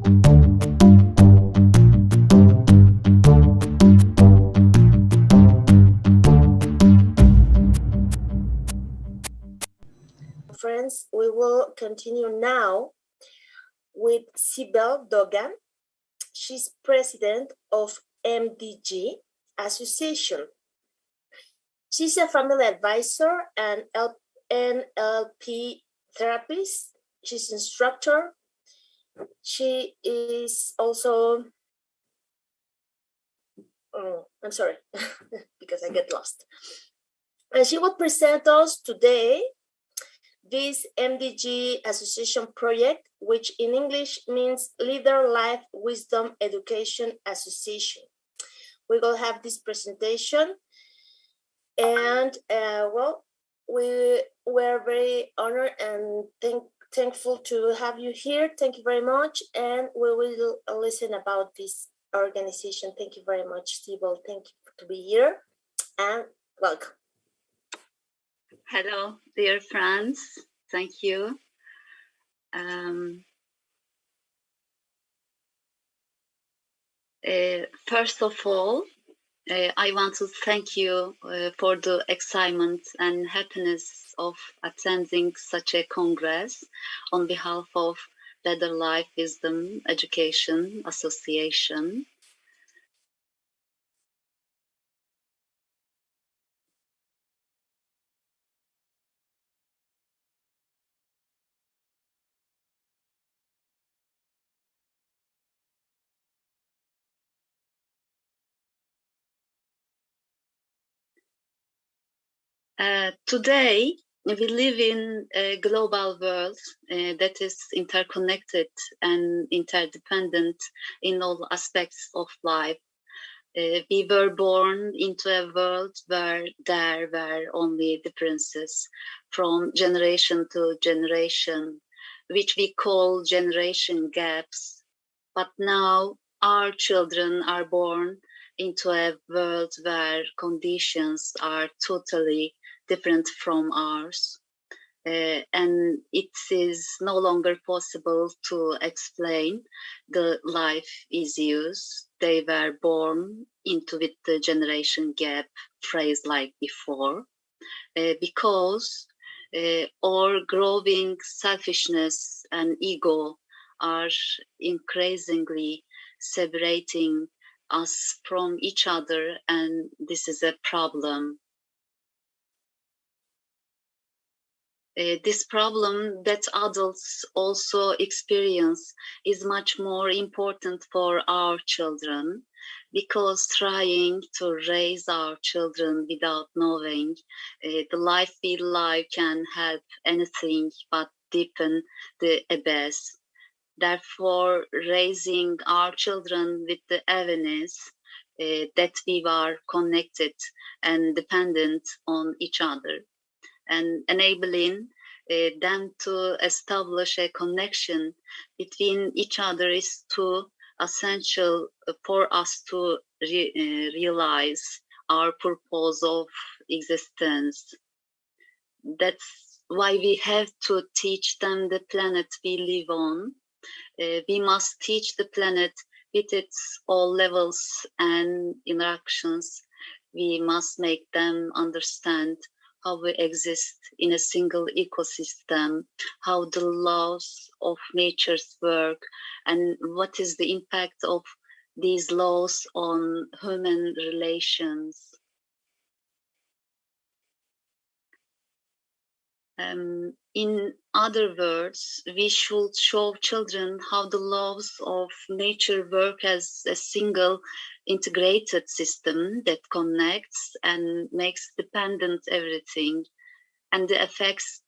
Friends, we will continue now with Sibel Doğan. She's president of MDG Association. She's a family advisor and NLP therapist. She's instructor. She is also, I'm sorry, because I get lost. And she will present us today this MDG Association project, which in English means Leader Life Wisdom Education Association. We will have this presentation, and well, we're very honored and thankful to have you here. Thank you very much, and we will listen about this organization. Thank you very much, Sibel. Thank you to be here, and welcome. Hello, dear friends. Thank you. First of all, I want to thank you for the excitement and happiness of attending such a congress on behalf of Leader Life Wisdom Education Association. Today, we live in a global world that is interconnected and interdependent in all aspects of life. We were born into a world where there were only differences from generation to generation, which we call generation gaps. But now our children are born into a world where conditions are totally different from ours. And it is no longer possible to explain the life issues they were born into with the generation gap phrase like before, because our growing selfishness and ego are increasingly separating us from each other, and this is a problem. This problem that adults also experience is much more important for our children, because trying to raise our children without knowing the life we live can help anything but deepen the abyss. Therefore, raising our children with the awareness that we are connected and dependent on each other, and enabling them to establish a connection between each other is too essential for us to realize our purpose of existence. That's why we have to teach them the planet we live on. We must teach the planet with its all levels and interactions. We must make them understand how we exist in a single ecosystem, how the laws of nature's work, and what is the impact of these laws on human relations. In other words, we should show children how the laws of nature work as a single integrated system that connects and makes dependent everything, and the effects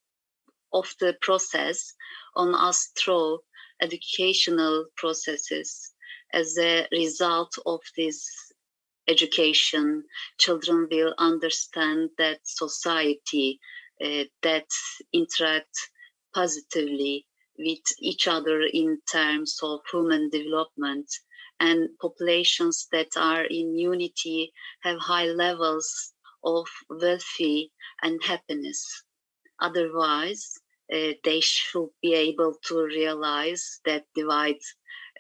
of the process on us through educational processes. As a result of this education, children will understand that society that interact positively with each other in terms of human development, and populations that are in unity have high levels of welfare and happiness. Otherwise, they should be able to realize that divide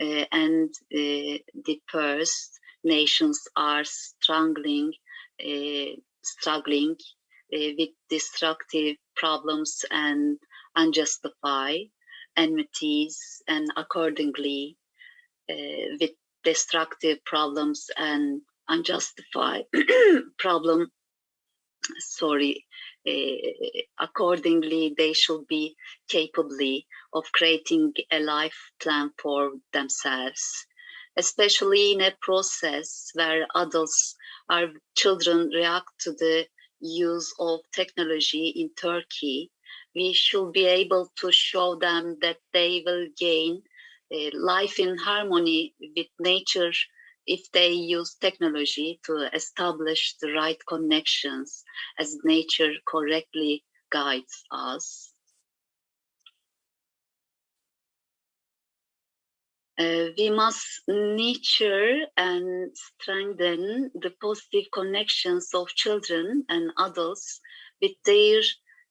and the first nations are struggling with destructive problems and unjustified enmities, and accordingly with destructive problems and unjustified problem, accordingly they should be capable of creating a life plan for themselves, especially in a process where adults or children react to the use of technology in Turkey. We should be able to show them that they will gain life in harmony with nature if they use technology to establish the right connections as nature correctly guides us. We must nurture and strengthen the positive connections of children and adults with their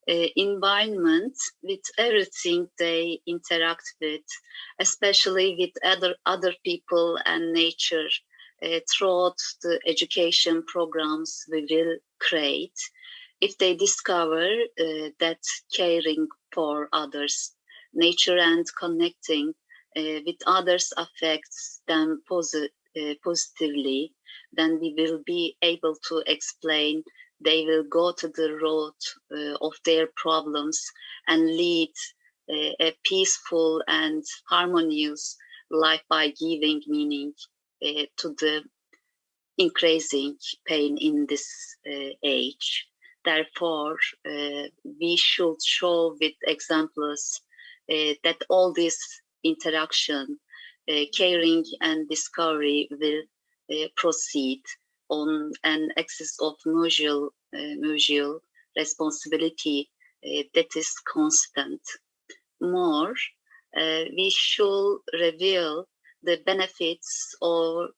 environment, with everything they interact with, especially with other people and nature, throughout the education programs we will create. If they discover that caring for others, nature and connecting with others affects them positively, then we will be able to explain. They will go to the road of their problems and lead a peaceful and harmonious life by giving meaning to the increasing pain in this age. Therefore, we should show with examples that all this interaction, caring and discovery will proceed on an axis of mutual responsibility that is constant. More, we should reveal the benefits of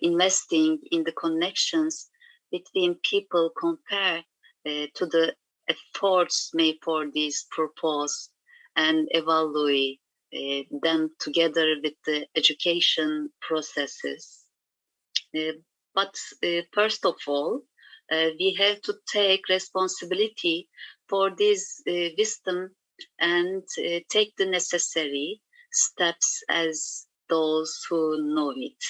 investing in the connections between people compared to the efforts made for this purpose, and evaluate them together with the education processes. But first of all, we have to take responsibility for this wisdom and take the necessary steps as those who know it.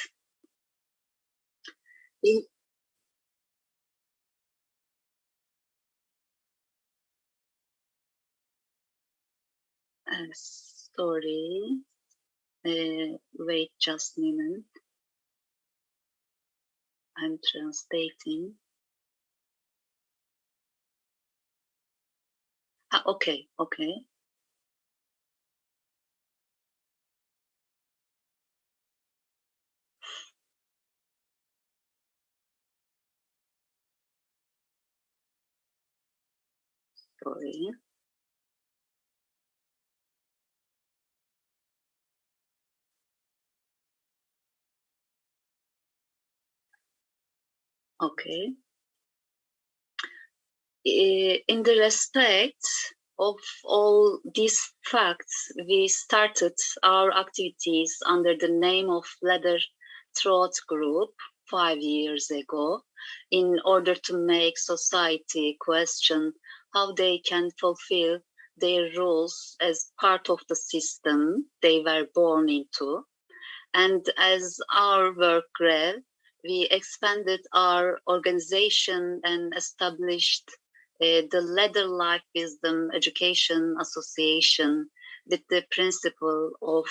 Sorry, wait just a minute. I'm translating. Okay. Sorry. Okay. In the respect of all these facts, we started our activities under the name of Leather Throat Group 5 years ago in order to make society question how they can fulfill their roles as part of the system they were born into. And as our work grew, we expanded our organization and established the Leather Life Wisdom Education Association with the principle of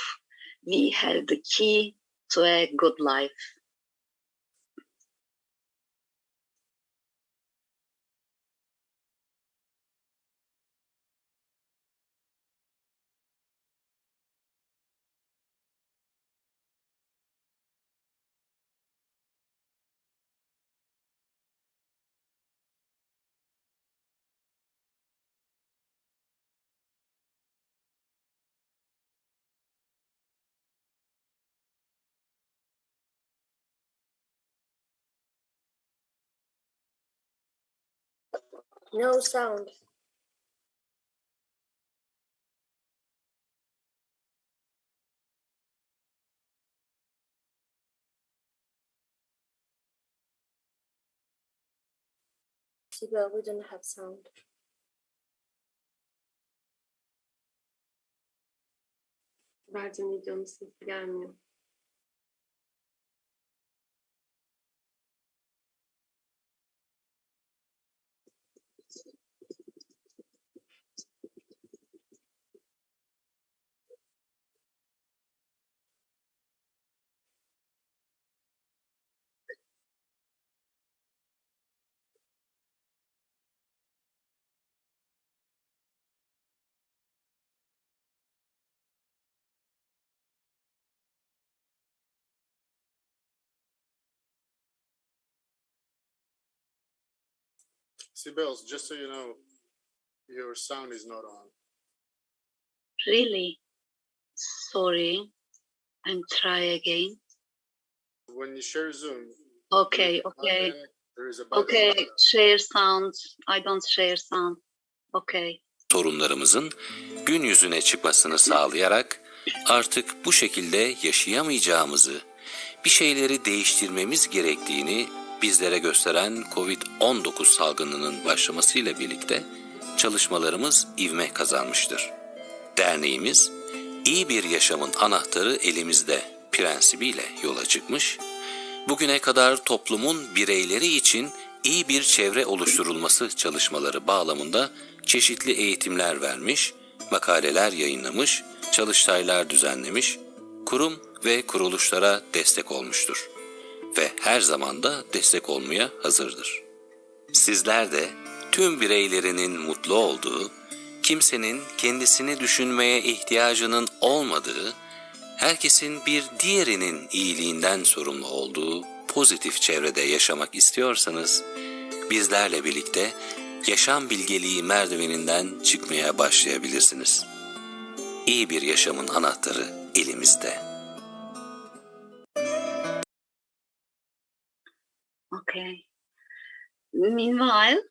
we have the key to a good life. No sound. Sibel, we don't have sound. Bercem videonun sesi gelmiyor. Sibel, just so you know, your sound is not on. Really? Sorry. I'm try again. When you share Zoom, Okay. there is a button. Okay, share sound. I don't share sound. Okay. Sorunlarımızın gün yüzüne çıkmasını sağlayarak artık bu şekilde yaşayamayacağımızı, bir şeyleri değiştirmemiz gerektiğini bizlere gösteren Covid-19 salgınının başlamasıyla birlikte çalışmalarımız ivme kazanmıştır. Derneğimiz, iyi bir yaşamın anahtarı elimizde prensibiyle yola çıkmış, bugüne kadar toplumun bireyleri için iyi bir çevre oluşturulması çalışmaları bağlamında çeşitli eğitimler vermiş, makaleler yayınlamış, çalıştaylar düzenlemiş, kurum ve kuruluşlara destek olmuştur. Ve her zaman da destek olmaya hazırdır. Sizler de tüm bireylerinin mutlu olduğu, kimsenin kendisini düşünmeye ihtiyacının olmadığı, herkesin bir diğerinin iyiliğinden sorumlu olduğu pozitif çevrede yaşamak istiyorsanız, bizlerle birlikte Yaşam Bilgeliği merdiveninden çıkmaya başlayabilirsiniz. İyi bir yaşamın anahtarı elimizde. Okay. Meanwhile,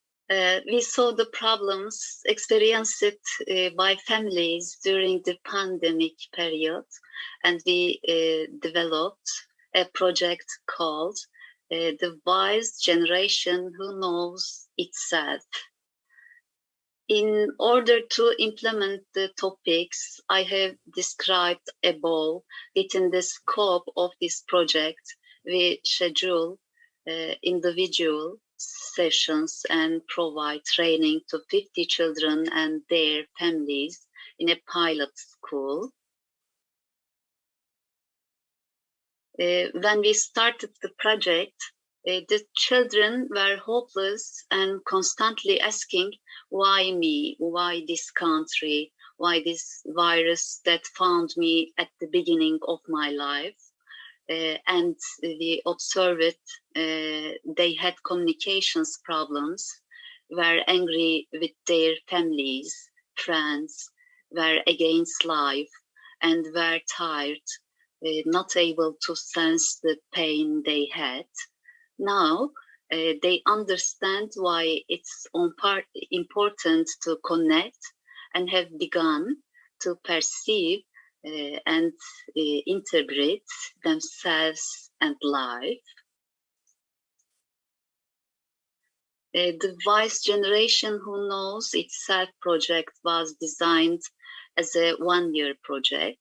we saw the problems experienced by families during the pandemic period, and we developed a project called The Wise Generation Who Knows Itself. In order to implement the topics I have described above within the scope of this project, we schedule individual sessions and provide training to 50 children and their families in a pilot school. When we started the project, the children were hopeless and constantly asking, why me, why this country, why this virus that found me at the beginning of my life. And we observed they had communications problems, were angry with their families, friends, were against life, and were tired, not able to sense the pain they had. Now they understand why it's important to connect and have begun to perceive and integrate themselves and life. The Wise Generation Who Knows Itself project was designed as a one-year project.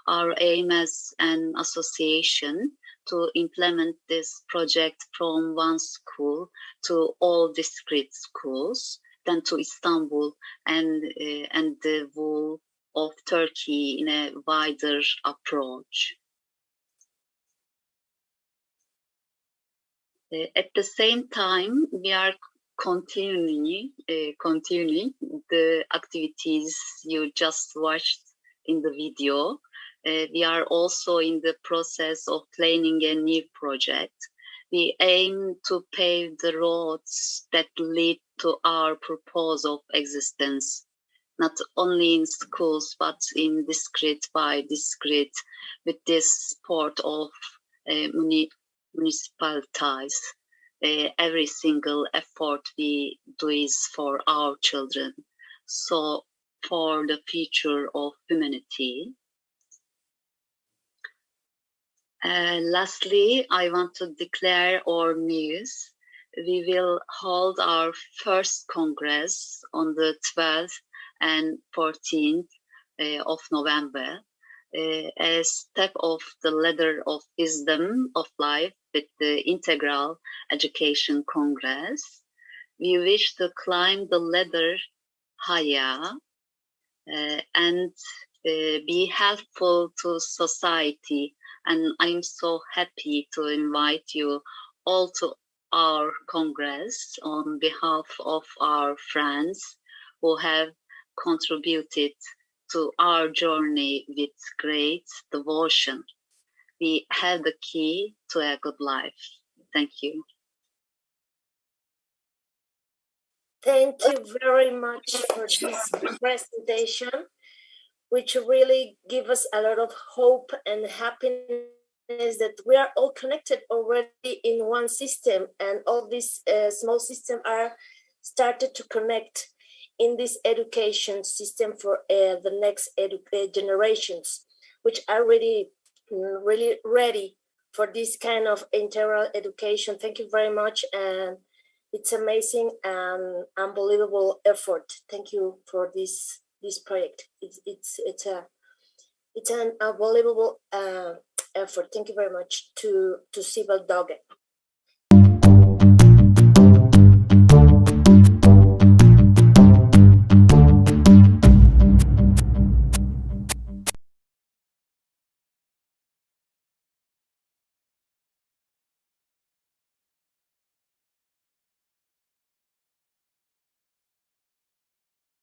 Our aim as an association to implement this project from one school to all district schools, then to Istanbul and the whole of Turkey in a wider approach. At the same time, we are continuing the activities you just watched in the video. We are also in the process of planning a new project. We aim to pave the roads that lead to our purpose of existence, not only in schools, but in district by district, with this support of municipalities. Every single effort we do is for our children, so for the future of humanity. Lastly, I want to declare our news. we will hold our first Congress on the 12th and 14th of November. A step of the ladder of wisdom of life with the Integral Education Congress. We wish to climb the ladder higher and be helpful to society. And I'm so happy to invite you all to our Congress on behalf of our friends who have contributed to our journey with great devotion. We have the key to a good life. Thank you. Thank you very much for this presentation, which really gives us a lot of hope and happiness that we are all connected already in one system, and all these small systems are started to connect in this education system for the next generations, which are really ready for this kind of integral education. Thank you very much, and it's amazing and unbelievable effort. Thank you for this project. It's an unbelievable effort. Thank you very much to Sibel Doğan.